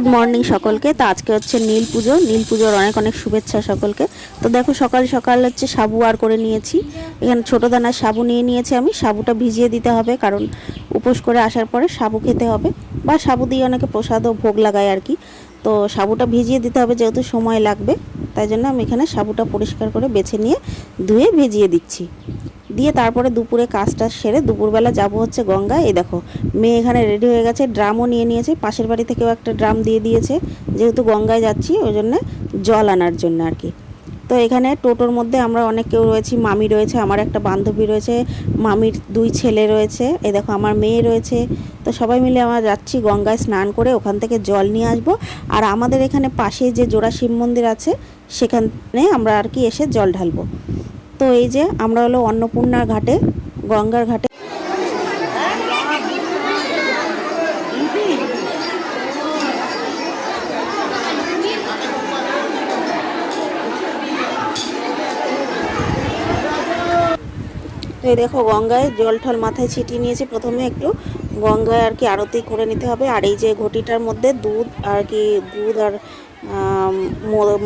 Good morning সকলকে। তো আজকে হচ্ছে নীল পুজো, নীল পুজোর অনেক অনেক শুভেচ্ছা সকলকে। তো দেখো সকাল সকাল হচ্ছে সাবু আর করে নিয়েছি, এখানে ছোটো দানার সাবু নিয়ে নিয়েছি আমি। সাবুটা ভিজিয়ে দিতে হবে, কারণ উপোস করে আসার পরে সাবু খেতে হবে, বা সাবু দিয়ে অনেকে প্রসাদও ভোগ লাগায় আর কি। তো সাবুটা ভিজিয়ে দিতে হবে, যেহেতু সময় লাগবে, তাই জন্য আমি এখানে সাবুটা পরিষ্কার করে বেছে নিয়ে ধুয়ে ভিজিয়ে দিচ্ছি। দিয়ে তারপরে দুপুরে কাজটা সেরে দুপুরবেলা যাব হচ্ছে গঙ্গা। এই দেখো মেয়ে এখানে রেডি হয়ে গেছে, ড্রামও নিয়ে নিয়েছে, পাশের বাড়ি থেকেও একটা ড্রাম দিয়ে দিয়েছে, যেহেতু গঙ্গায় যাচ্ছি ওই জন্যে জল আনার জন্য আর কি। তো এখানে টোটোর মধ্যে আমরা অনেক কেউ রয়েছি, মামি রয়েছে, আমার একটা বান্ধবী রয়েছে, মামির 2 ছেলে রয়েছে, এই দেখো আমার মেয়ে রয়েছে। তো সবাই মিলে আমরা যাচ্ছি গঙ্গায় স্নান করে ওখান থেকে জল নিয়ে আসবো। আর আমাদের এখানে পাশেই যে জোড়া শিব মন্দির আছে সেখানে আমরা আর কি এসে জল ঢালবো। তো এই যে আমরা হলো অন্নপূর্ণার ঘাটে, গঙ্গার ঘাটে। তো এই দেখো গঙ্গায় জল ঠল মাথায় ছিটিয়ে নিয়েছি। প্রথমে একটু গঙ্গায় আর কি আরতি করে নিতে হবে। আর এই যে ঘটিটার মধ্যে দুধ আর কি, দুধ আর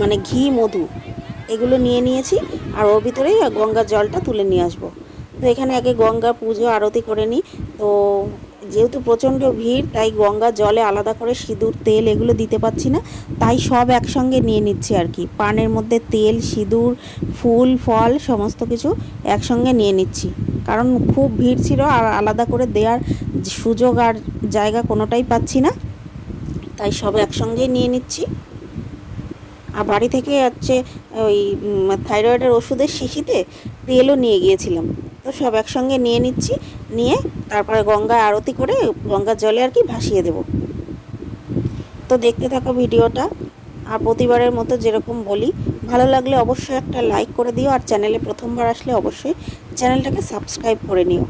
মানে ঘি, মধু এগুলো নিয়ে নিয়েছি। আর ওর ভিতরেই গঙ্গার জলটা তুলে নিয়ে আসবো। তো এখানে আগে গঙ্গার পুজো আরতি করে নিই। তো যেহেতু প্রচণ্ড ভিড়, তাই গঙ্গার জলে আলাদা করে সিঁদুর, তেল এগুলো দিতে পারছি না, তাই সব একসঙ্গে নিয়ে নিচ্ছি আর কি। পানের মধ্যে তেল, সিঁদুর, ফুল ফল সমস্ত কিছু একসঙ্গে নিয়ে নিচ্ছি, কারণ খুব ভিড় ছিল আর আলাদা করে দেওয়ার সুযোগ আর জায়গা কোনোটাই পাচ্ছি না, তাই সব একসঙ্গেই নিয়ে নিচ্ছি। আর বাড়ি থেকে হচ্ছে ওই থাইরয়েডের ওষুধের শিশিতে তেলও নিয়ে গিয়েছিলাম। তো সব একসঙ্গে নিয়ে নিচ্ছি, নিয়ে তারপরে গঙ্গায় আরতি করে গঙ্গার জলে আর কি ভাসিয়ে দেব। তো দেখতে থাকো ভিডিওটা। আর প্রতিবারের মতো যেরকম বলি, ভালো লাগলে অবশ্যই একটা লাইক করে দিও, আর চ্যানেলে প্রথমবার আসলে অবশ্যই চ্যানেলটাকে সাবস্ক্রাইব করে নিও।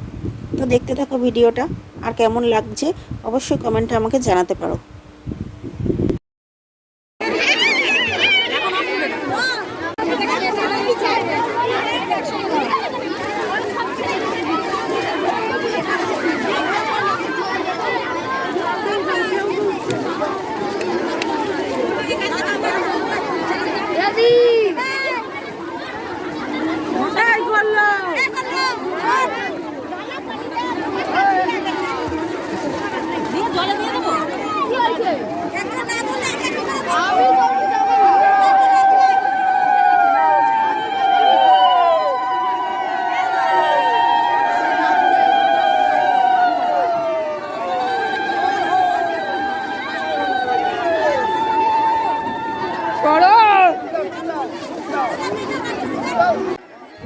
তো দেখতে থাকো ভিডিওটা, আর কেমন লাগছে অবশ্যই কমেন্টে আমাকে জানাতে পারো।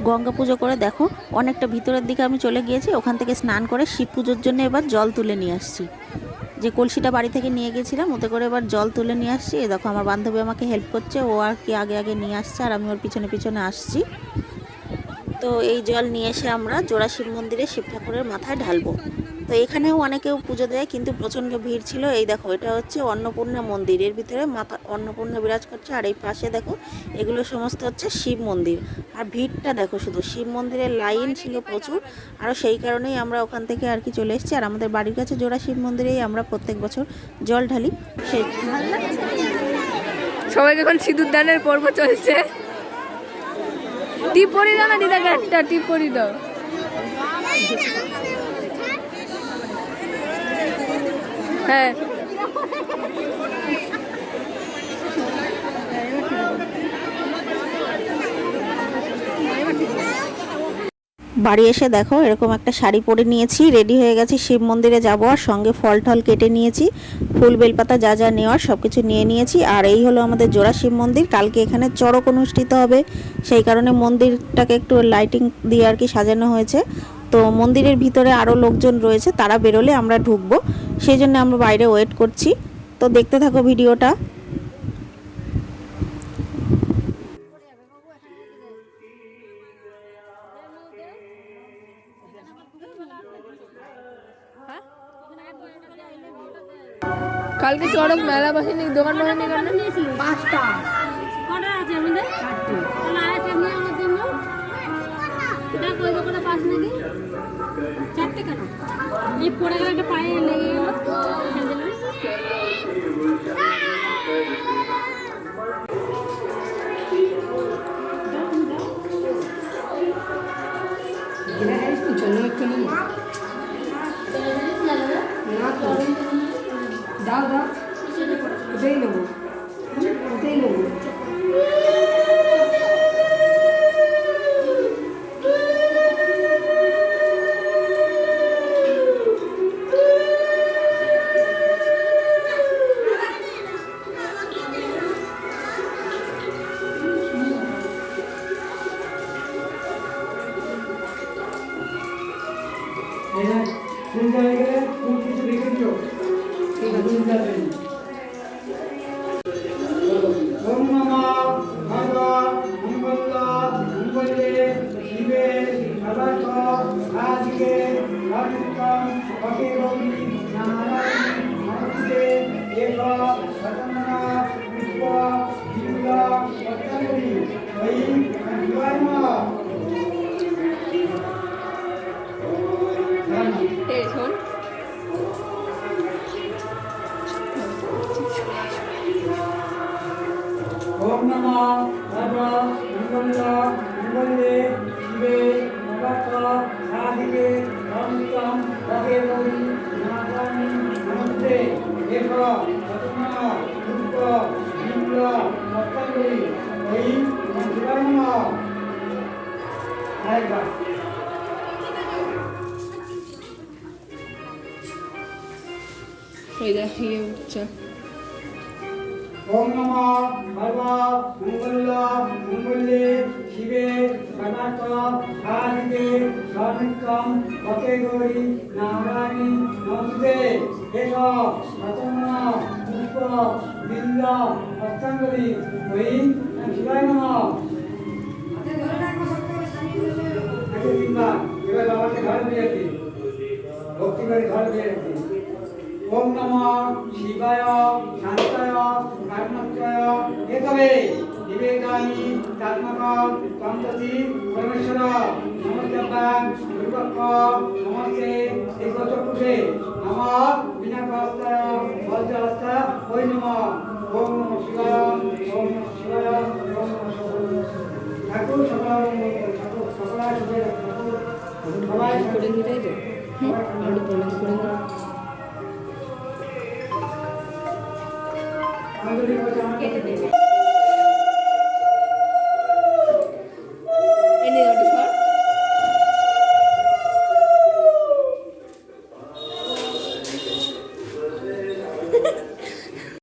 গঙ্গা পুজো করে দেখো অনেকটা ভিতরের দিকে আমি চলে গিয়েছি, ওখান থেকে স্নান করে শিব পুজোর জন্য এবার জল তুলে নিয়ে আসছি। যে কলসিটা বাড়ি থেকে নিয়ে গেছিলাম ওতে করে এবার জল তুলে নিয়ে আসছি। দেখো আমার বান্ধবী আমাকে হেল্প করছে, ও আর কি আগে আগে নিয়ে আসছে আর আমি ওর পিছনে পিছনে আসছি। তো এই জল নিয়ে এসে আমরা জোড়া শিব মন্দিরে শিব ঠাকুরের মাথায় ঢালবো। তো এখানেও অনেকেও পুজো দেয়, কিন্তু প্রচণ্ড ভিড় ছিল। এই দেখো এটা হচ্ছে অন্নপূর্ণা মন্দির, এর ভিতরে মাতা অন্নপূর্ণা বিরাজ করছে। আর এই পাশে দেখো এগুলো সমস্ত হচ্ছে শিব মন্দির। আর ভিড়টা দেখো, শুধু শিব মন্দিরের লাইন ছিল প্রচুর, আর সেই কারণেই আমরা ওখান থেকে আর কি চলে এসেছি। আর আমাদের বাড়ির কাছে জোড়া শিব মন্দিরেই আমরা প্রত্যেক বছর জল ঢালি। সেই সবাই এখন সিঁদুর দানের পর্ব চলছে। টিপ পরি দাও না দিদাকে, একটা টিপ পরি দাও। হ্যাঁ বাড়ি এসে দেখো এরকম একটা শাড়ি পরে নিয়েছি, রেডি হয়ে গেছি শিব মন্দিরে যাব। আর সঙ্গে ফল টল কেটে নিয়েছি, ফুল বেলপাতা যা যা নেওয়ার সব কিছু নিয়ে নিয়েছি। আর এই হলো আমাদের জোড়া শিব মন্দির। কালকে এখানে চড়ক অনুষ্ঠিত হবে, সেই কারণে মন্দিরটাকে একটু লাইটিং দিয়ে আর কি সাজানো হয়েছে। তো মন্দিরের ভিতরে আরও লোকজন রয়েছে, তারা বেরোলে আমরা ঢুকবো, সেই জন্য আমরা বাইরে ওয়েট করছি। তো দেখতে থাকো ভিডিওটা। কালকে চড়ক মেলা বসেনি, দোকান বসেনি কেন? 5টা কটা আছে আমাদের? 4টে। তাহলে আরেকটা নিয়ে আমার জন্য এটা কই দোকানে পাস নাকি? 4টে কেন? এই পড়ে গেল, একটা পায়ে লেগে গেল। ওটাই নেবো, ওটাই নেবো। ফুল জায়গায় ফুল কিছু রেখে দিও, ঠিক আছে? ফুল যাবে। ওম নমঃ মঙ্গলে শিবে সর্বার্থ সাধিকে সর্বনিত্যং ভগে গৌরী নারায়ণী নমস্তে এক সতমনা পুষ্প বিমল পত্রাঙ্গুলি ঐং শিবায় নমঃ। এই শোন, ওম নমঃ মঙ্গলে শিবে সর্বার্থ সাধিকে সর্বনিত্যং ভগে গৌরী নারায়ণী নমস্তে এক সতমনা পুষ্প বিমল পত্রাঙ্গুলি ঐং শিবায় নমঃ। আরেকবার ওই দেখ ইয়ে উঠছে। ওম নমঃ মঙ্গলে শিবে সর্বার্থ সাধিকে সর্বনিত্যং ভগে গৌরী নারায়ণী নমস্তে এক সতমনা পুষ্প বিমল পত্রাঙ্গুলি ঐং শিবায় নমঃ। এবার বাবাকে ঘর দিয়ে দিই, ভক্তি করে ঘর দিয়ে দিই। ওম নমঃ শিবায় শান্তায় কর্মত্রয় এতবে নিবেদামি তাত্মকম তন্ততি পরমেশ্বর নমস্তেবাং দুর্গক্ষ নমস্তে একচক্ষুষে নমঃ বিনাকাস্তায় বজ্রহস্তা ওই নমঃ। ওম নমঃ শিবায়, ওম নমঃ শিবায়, ওম নমঃ শিবায়। ঠাকুর সকলায় সকলায় সবাই করে নিতাই তো আলু প্রণাম করে নি। আমাদের